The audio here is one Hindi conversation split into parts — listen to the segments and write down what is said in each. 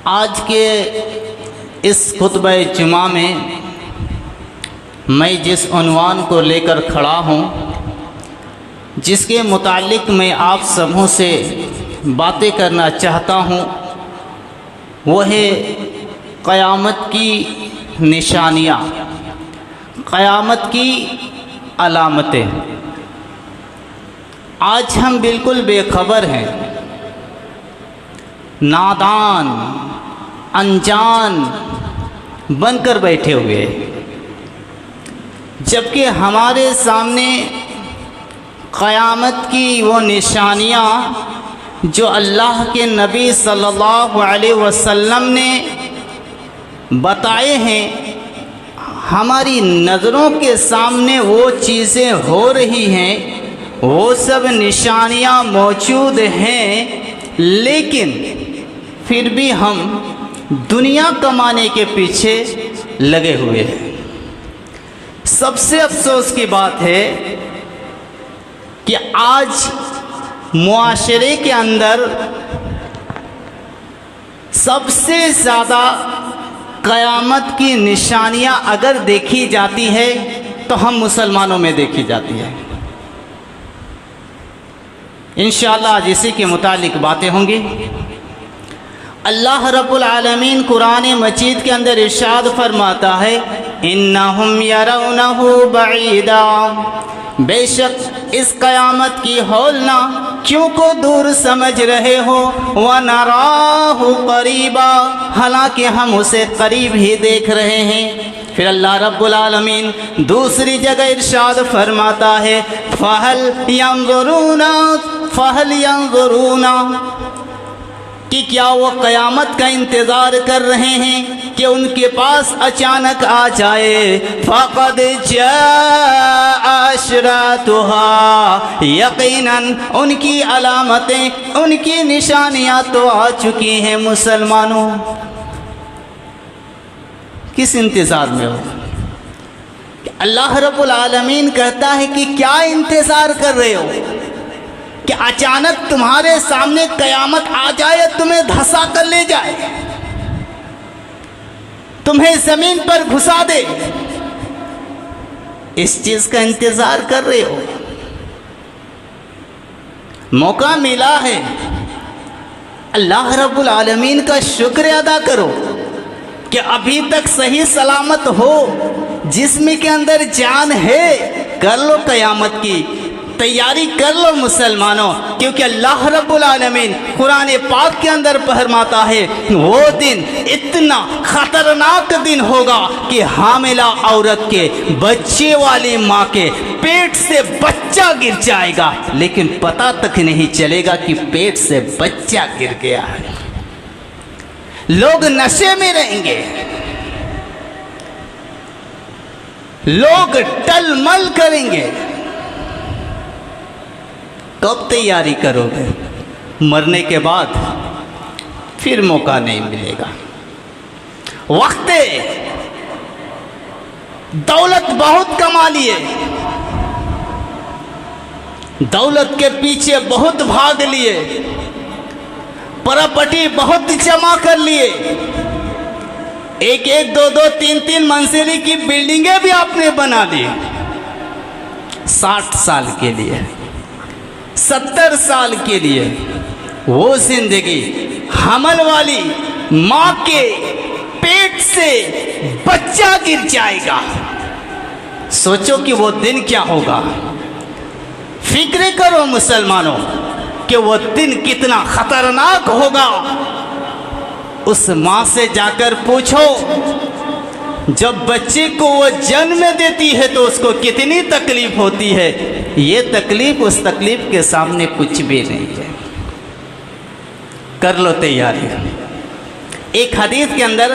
आज के इस खुतबा जुमा में मैं जिस उन्वान को लेकर खड़ा हूँ, जिसके मुतालिक मैं आप सबों से बातें करना चाहता हूँ, वह है क़यामत की निशानियाँ, क़यामत की अलामतें। आज हम बिल्कुल बेखबर हैं, नादान अनजान बनकर बैठे हुए, जबकि हमारे सामने क़यामत की वो निशानियाँ जो अल्लाह के नबी सल्लल्लाहु अलैहि वसल्लम ने बताए हैं, हमारी नज़रों के सामने वो चीज़ें हो रही हैं, वो सब निशानियाँ मौजूद हैं, लेकिन फिर भी हम दुनिया कमाने के पीछे लगे हुए हैं। सबसे अफसोस की बात है कि आज मुआशरे के अंदर सबसे ज़्यादा क़यामत की निशानियाँ अगर देखी जाती है तो हम मुसलमानों में देखी जाती है। इंशाअल्लाह आज इसी के मुतालिक बातें होंगी। अल्लाह रब्बुल आलमीन कुरान मजीद के अंदर इरशाद फरमाता है, इन्नहुम यरौनहु बईदा, बेशक इस क़यामत की हौलना क्यों को दूर समझ रहे हो, व नराहु करीबा, हालांकि हम उसे करीब ही देख रहे हैं। फिर अल्लाह रब्बुल आलमीन दूसरी जगह इरशाद फरमाता है, फहल यंज़ुरूना, कि क्या वो क़यामत का इंतज़ार कर रहे हैं कि उनके पास अचानक आ जाए। फ़क़द जाअ अशरातुहा, यक़ीनन उनकी अलामतें, उनकी निशानियाँ तो आ चुकी हैं। मुसलमानों, किस इंतज़ार में हो? अल्लाह रब्बुल आलमीन कहता है कि क्या इंतज़ार कर रहे हो कि अचानक तुम्हारे सामने क़यामत आ जाए, तुम्हें धंसा कर ले जाए, तुम्हें ज़मीन पर घुसा दे। इस चीज़ का इंतज़ार कर रहे हो? मौका मिला है, अल्लाह रब्बुल आलमीन का शुक्र अदा करो कि अभी तक सही सलामत हो, जिस्म के अंदर जान है। कर लो क़यामत की तैयारी, कर लो मुसलमानों, क्योंकि अल्लाह रब्बुल आलमीन कुरान पाक के अंदर फरमाता है, वो दिन इतना ख़तरनाक दिन होगा कि हामिला औरत के, बच्चे वाली माँ के पेट से बच्चा गिर जाएगा, लेकिन पता तक नहीं चलेगा कि पेट से बच्चा गिर गया है। लोग नशे में रहेंगे, लोग टलमल करेंगे। कब तैयारी करोगे? मरने के बाद फिर मौका नहीं मिलेगा। वक्त दौलत बहुत कमा लिए, दौलत के पीछे बहुत भाग लिए, प्रॉपर्टी बहुत जमा कर लिए, एक एक दो दो तीन तीन मंजिली की बिल्डिंगें भी आपने बना ली। 60 साल के लिए, 70 साल के लिए वो जिंदगी, हमल वाली माँ के पेट से बच्चा गिर जाएगा। सोचो कि वो दिन क्या होगा। फिक्र करो मुसलमानों कि वो दिन कितना खतरनाक होगा। उस माँ से जाकर पूछो, जब बच्चे को वो जन्म देती है तो उसको कितनी तकलीफ होती है। ये तकलीफ उस तकलीफ के सामने कुछ भी नहीं है। कर लो तैयारी। एक हदीस के अंदर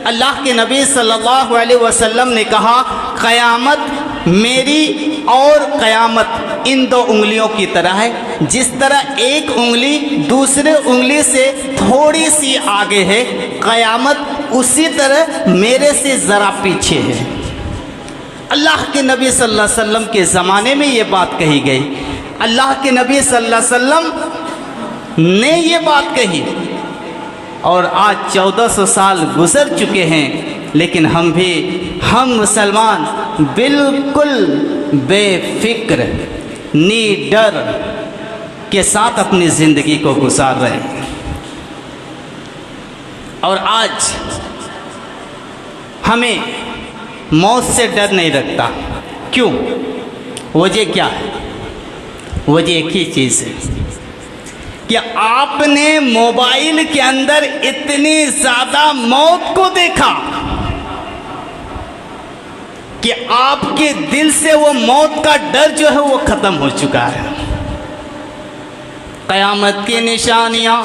अल्लाह के नबी सल्लल्लाहु अलैहि वसल्लम ने कहा, क़यामत मेरी और क़यामत इन 2 उंगलियों की तरह है। जिस तरह एक उंगली दूसरे उंगली से थोड़ी सी आगे है, क़यामत उसी तरह मेरे से ज़रा पीछे है। अल्लाह के नबी सल्लल्लाहु अलैहि वसल्लम के ज़माने में ये बात कही गई। अल्लाह के नबी सल्लल्लाहु अलैहि वसल्लम ने ये बात कही और आज 1400 साल गुजर चुके हैं, लेकिन हम मुसलमान बिल्कुल बेफिक्र निडर के साथ अपनी ज़िंदगी को गुजार रहे हैं। और आज हमें मौत से डर नहीं लगता। क्यों? वजह क्या है? वजह एक ही चीज़ है कि आपने मोबाइल के अंदर इतनी ज़्यादा मौत को देखा कि आपके दिल से वो मौत का डर जो है वो ख़त्म हो चुका है। क़यामत की निशानियाँ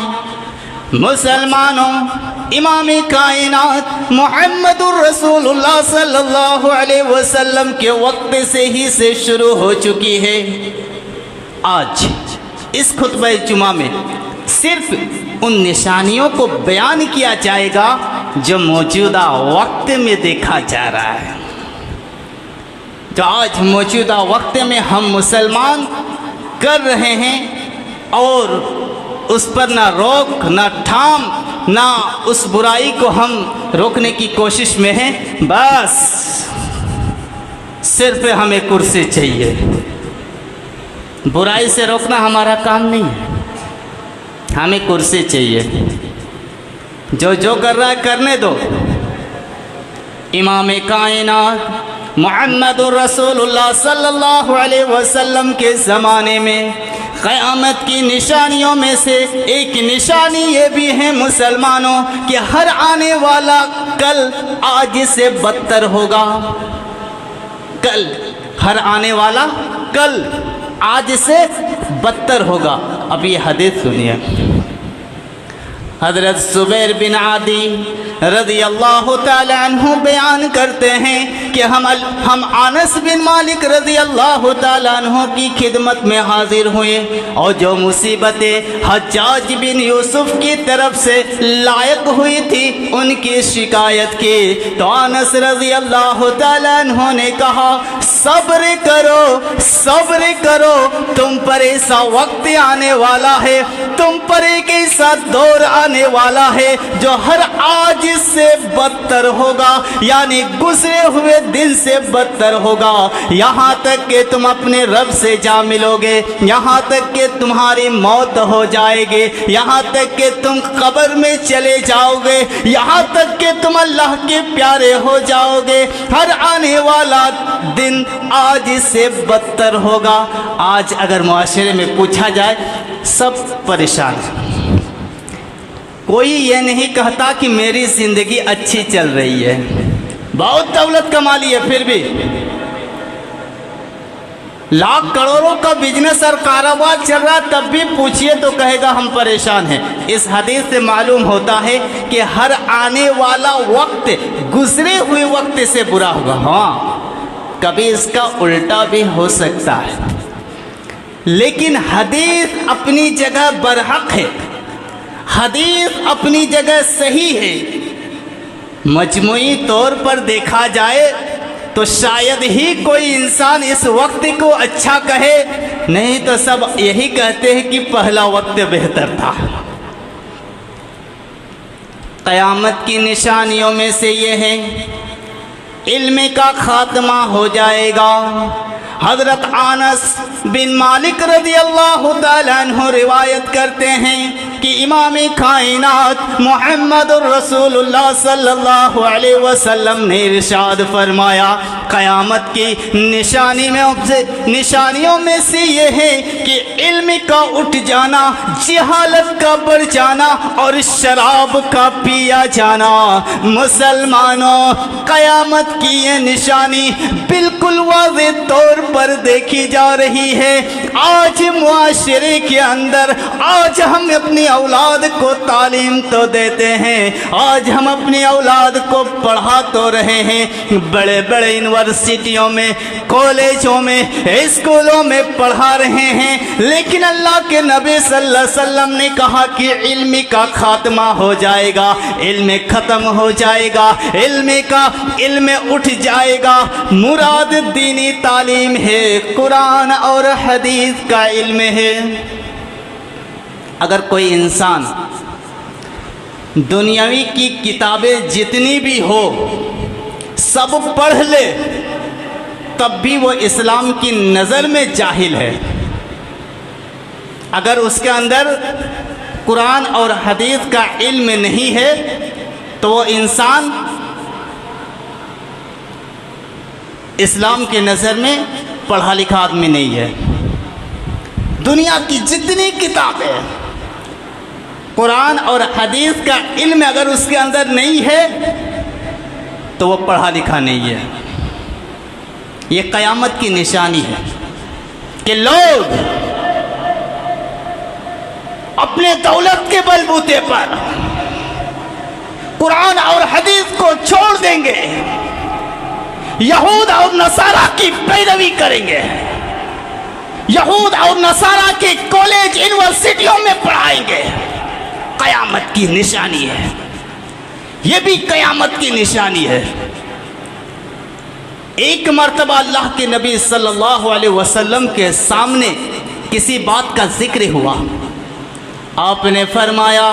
मुसलमानों इमाम कायनात मुहम्मदुर रसूलुल्लाह सल्लल्लाहु अलैहि वसल्लम के वक्त से शुरू हो चुकी है। आज इस खुतबे जुमा में सिर्फ उन निशानियों को बयान किया जाएगा जो मौजूदा वक्त में देखा जा रहा है। जो आज मौजूदा वक्त में हम मुसलमान कर रहे हैं और उस पर ना रोक ना थाम ना उस बुराई को हम रोकने की कोशिश में हैं। बस सिर्फ हमें कुर्सी चाहिए। बुराई से रोकना हमारा काम नहीं है, हमें कुर्सी चाहिए। जो कर रहा है करने दो। इमाम कायनात मुहम्मदुर रसूलुल्लाह सल्लल्लाहु अलैहि वसल्लम के ज़माने में क़यामत की निशानियों में से एक निशानी ये भी है मुसलमानों कि हर आने वाला कल आज से बदतर होगा। कल हर आने वाला कल आज से बदतर होगा। अब ये हदीस सुनिए। हज़रत ज़ुबैर बिन आदी रज़ी अल्लाह ताला अन्हु बयान करते हैं कि हम अनस बिन मालिक रज़ी अल्लाह ताला अन्हु की खिदमत में हाजिर हुए और जो मुसीबतें हज्जाज बिन यूसुफ की तरफ से लायक हुई थी उनकी शिकायत की, तो अनस रज़ी अल्लाह ताला अन्हु ने कहा सब्र करो, तुम पर ऐसा वक्त आने वाला है, तुम पर एक ऐसा दौर आने वाला है जो हर आज से बदतर होगा, यानी गुजरे हुए दिन से बदतर होगा। यहाँ तक कि तुम अपने रब से जा मिलोगे, यहाँ तक कि तुम्हारी मौत हो जाएगी, यहाँ तक कि तुम कब्र में चले जाओगे, यहाँ तक कि तुम अल्लाह के प्यारे हो जाओगे। हर आने वाला दिन आज से बदतर होगा। आज अगर मुआशरे में पूछा जाए सब परेशान हैं। कोई ये नहीं कहता कि मेरी ज़िंदगी अच्छी चल रही है, बहुत दौलत कमा ली है, फिर भी लाख करोड़ों का बिजनेस और कारोबार चल रहा, तब भी पूछिए तो कहेगा हम परेशान हैं। इस हदीस से मालूम होता है कि हर आने वाला वक्त गुजरे हुए वक्त से बुरा होगा। हाँ, कभी इसका उल्टा भी हो सकता है, लेकिन हदीस अपनी जगह बरहक है, हदीस अपनी जगह सही है। मजमूई तौर पर देखा जाए तो शायद ही कोई इंसान इस वक्त को अच्छा कहे, नहीं तो सब यही कहते हैं कि पहला वक्त बेहतर था। क़यामत की निशानियों में से ये है इल्म का खात्मा हो जाएगा। हज़रत अनस बिन मालिक रज़ी अल्लाह ताला अन्हु रिवायत करते हैं कि इमाम कायनात मुहम्मदुर रसूलुल्लाह सल्लल्लाहु अलैहि वसल्लम ने इरशाद फरमाया क़यामत की निशानियों में से ये है कि इल्म का उठ जाना, जहालत का बढ़ जाना और शराब का पिया जाना। मुसलमानों, क़यामत की ये निशानी बिल्कुल वाज़ेह तौर पर देखी जा रही है। आज मुआशरे के अंदर आज हम अपनी औलाद को तालीम तो देते हैं, आज हम अपनी औलाद को पढ़ा तो रहे हैं, बड़े बड़े यूनिवर्सिटियों में, कॉलेजों में, स्कूलों में पढ़ा रहे हैं, लेकिन अल्लाह के नबी सल्लल्लाहु अलैहि वसल्लम ने कहा कि इल्म का खात्मा हो जाएगा, इल्म ख़त्म हो जाएगा, इल्म उठ जाएगा। मुराद दीनी तालीम है, कुरान और हदीस का इल्म है। अगर कोई इंसान दुनियावी की किताबें जितनी भी हो सब पढ़ ले, तब भी वो इस्लाम की नज़र में जाहिल है। अगर उसके अंदर कुरान और हदीस का इल्म नहीं है तो वो इंसान इस्लाम के नज़र में पढ़ा लिखा आदमी नहीं है। दुनिया की जितनी किताबें कुरान और हदीस का इल्म अगर उसके अंदर नहीं है तो वो पढ़ा लिखा नहीं है। ये क़यामत की निशानी है कि लोग अपने दौलत के बलबूते पर कुरान और हदीस को छोड़ देंगे, यहूद और नसारा की पैरवी करेंगे, यहूद और नसारा के कॉलेज यूनिवर्सिटियों में पढ़ाएंगे। क़यामत की निशानी है, ये भी क़यामत की निशानी है। एक मर्तबा अल्लाह के नबी सल्लल्लाहु अलैहि वसल्लम के सामने किसी बात का जिक्र हुआ। आपने फरमाया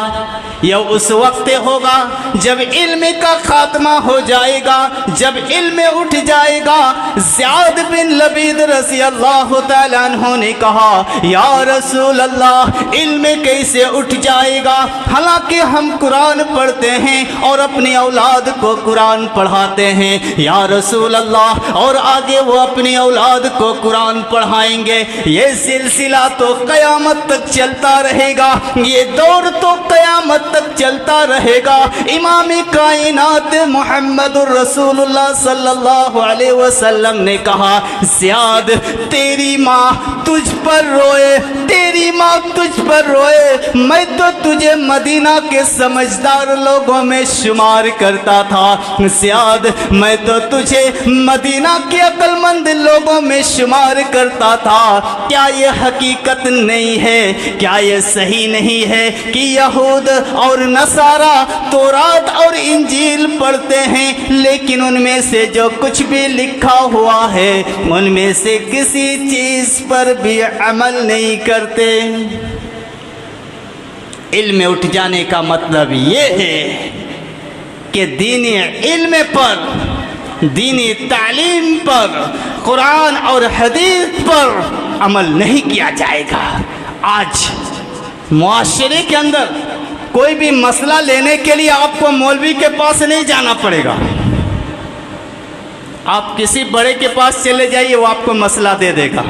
यह उस वक्त होगा जब इल्म का खात्मा हो जाएगा, जब इल्म उठ जाएगा। ज़ियाद बिन लबीद रज़ी अल्लाह तआला अन्हु ने कहा या रसूल अल्लाह, इल्म कैसे उठ जाएगा? हालांकि हम कुरान पढ़ते हैं और अपनी औलाद को कुरान पढ़ाते हैं या रसूल अल्लाह, और आगे वो अपनी औलाद को कुरान पढ़ाएंगे। ये सिलसिला तो क़यामत तक चलता रहेगा, ये दौर तो क़यामत तक चलता रहेगा। इमाम कायनात मुहम्मदुर रसूलुल्लाह सल्लल्लाहु अलैहि वसल्लम ने कहा ज़ियाद, तेरी माँ तुझ पर रोए, तेरी माँ तुझ पर रोए। मैं तो तुझे मदीना के समझदार लोगों में शुमार करता था ज़ियाद, मैं तो तुझे मदीना के अक्लमंद लोगों में शुमार करता था। क्या ये हकीकत नहीं है, क्या ये सही नहीं है कि यहूद और नसारा तौरात और इंजील पढ़ते हैं, लेकिन उनमें से जो कुछ भी लिखा हुआ है उनमें से किसी चीज पर भी अमल नहीं करते। इल्म उठ जाने का मतलब ये है कि दीनी इल्म पर, दीनी तालीम पर, कुरान और हदीस पर अमल नहीं किया जाएगा। आज मुआशरे के अंदर कोई भी मसला लेने के लिए आपको मौलवी के पास नहीं जाना पड़ेगा। आप किसी बड़े के पास चले जाइए, वो आपको मसला दे देगा।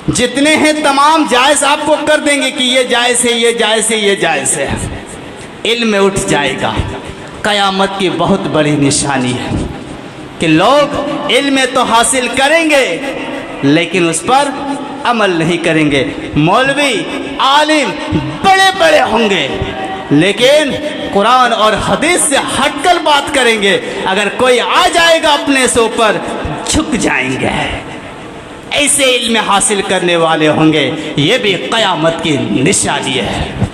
जितने हैं तमाम जायज़ आपको कर देंगे कि ये जायज़ है, ये जायज़ है, ये जायज़ है। इल्म उठ जाएगा। क़यामत की बहुत बड़ी निशानी है कि लोग इल्म तो हासिल करेंगे लेकिन उस पर अमल नहीं करेंगे। मौलवी आलिम बड़े बड़े होंगे लेकिन कुरान और हदीस से हटकर बात करेंगे। अगर कोई आ जाएगा अपने से ऊपर झुक जाएंगे। ऐसे इल्म हासिल करने वाले होंगे। ये भी क़यामत की निशानी है।